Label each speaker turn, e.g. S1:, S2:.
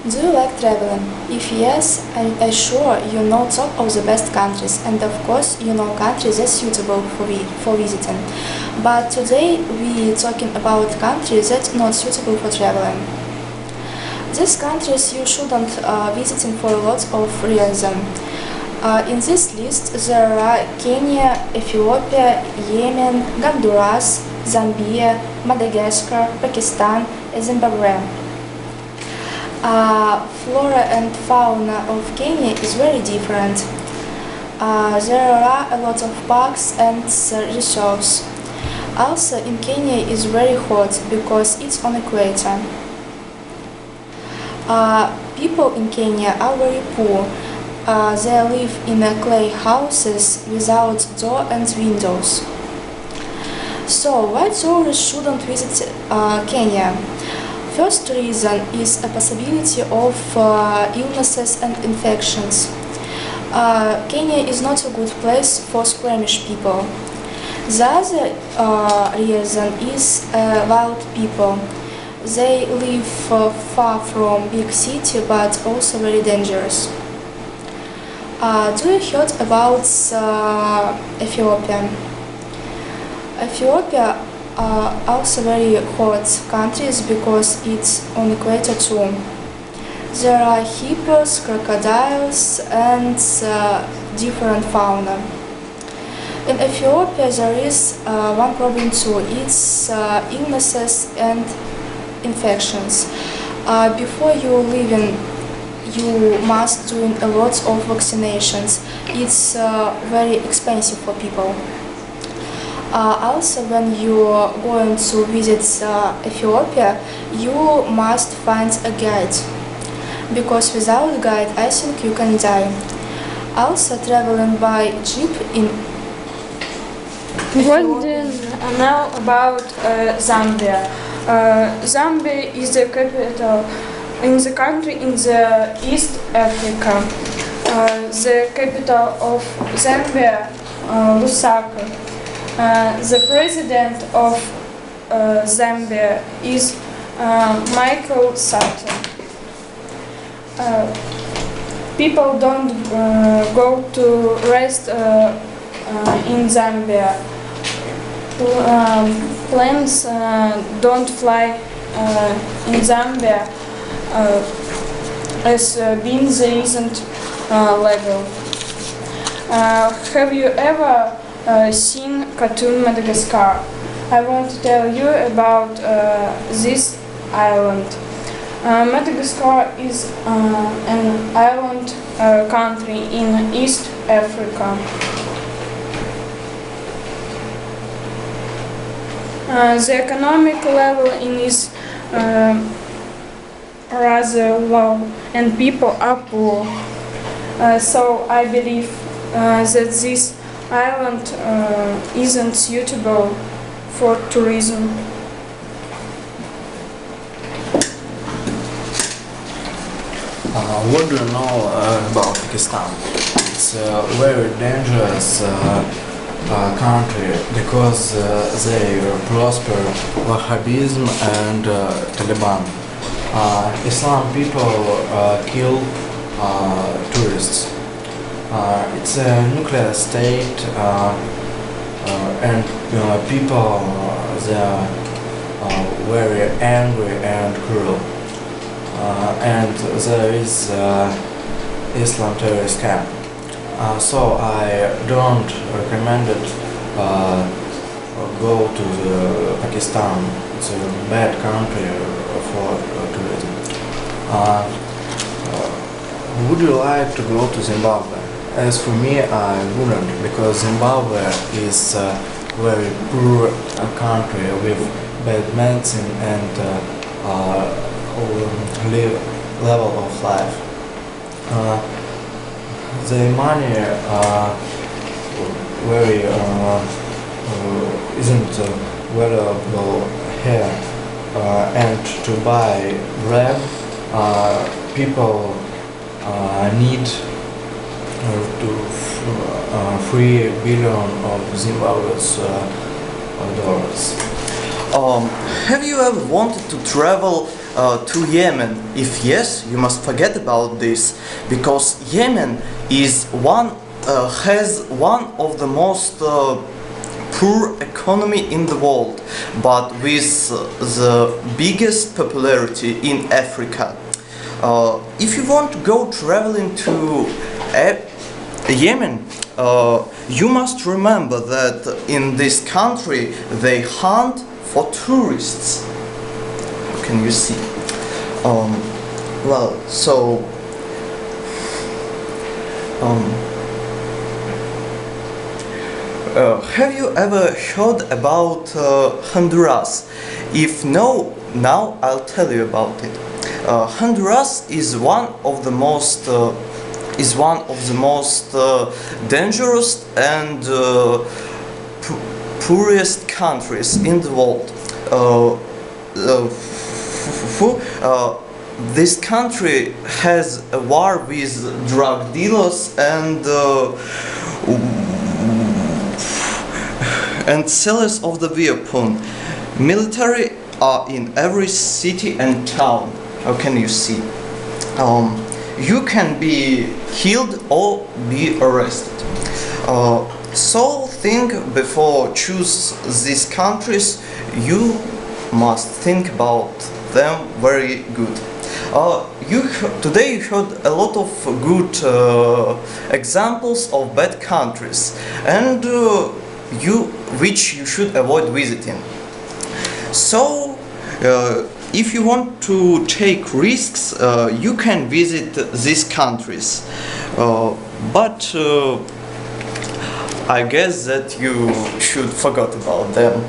S1: Do you like traveling? If yes, I sure you know top of the best countries, and of course you know countries that suitable for visiting. But today we talking about countries that not suitable for traveling. These countries you shouldn't visiting for a lot of reasons. In this list there are Kenya, Ethiopia, Yemen, Honduras, Zambia, Madagascar, Pakistan, and Zimbabwe. Flora and fauna of Kenya is very different. There are a lot of parks and reserves. Also in Kenya is very hot because it's on equator. People in Kenya are very poor. They live in clay houses without door and windows. So why tourists shouldn't visit Kenya? First reason is a possibility of illnesses and infections. Kenya is not a good place for squamish people. The other reason is wild people. They live far from big city but also very dangerous. Do you heard about Ethiopia? Ethiopia are also very hot countries because it's on equator too. There are hippos, crocodiles and different fauna. In Ethiopia there is one problem too, it's illnesses and infections. Before you leave you must do a lot of vaccinations. It's very expensive for people. Also, when you are going to visit Ethiopia, you must find a guide, because without guide, I think you can die. Also, traveling by jeep in
S2: What do you know about Zambia? Zambia is the capital in the country in the East Africa. The capital of Zambia, Lusaka. The president of Zambia is Michael Sutton. People don't go to rest in Zambia. Planes don't fly in Zambia as beans isn't legal. Have you ever seen cartoon Madagascar? I want to tell you about this island. Madagascar is an island country in East Africa. The economic level in is rather low and people are poor. So I believe that this island isn't suitable for tourism.
S3: What do you know about Pakistan? It's a very dangerous country because they prosper Wahhabism and Taliban. Islam people kill tourists. It's a nuclear state and people they are very angry and cruel. And there is Islam terrorist camp. So I don't recommend it go to Pakistan. It's a bad country for tourism. Would you like to go to Zimbabwe? As for me, I wouldn't, because Zimbabwe is a very poor country with bad medicine and level of life. The money very isn't valuable here, and to buy bread, people need to 3 billion of Zimbabwe's dollars.
S4: Have you ever wanted to travel to Yemen? If yes, you must forget about this, because Yemen has one of the most poor economy in the world, but with the biggest popularity in Africa. If you want to go traveling to Yemen, you must remember that in this country they hunt for tourists. How can you see? Well, so have you ever heard about Honduras? If no, now I'll tell you about it. Honduras is one of the most dangerous and poorest countries in the world. This country has a war with drug dealers and sellers of the weapon. Military are in every city and town. How can you see? You can be killed or be arrested. So think before choose these countries. You must think about them very good. Today you heard a lot of good examples of bad countries, and which you should avoid visiting. So, if you want to take risks, you can visit these countries, but I guess that you should forget about them.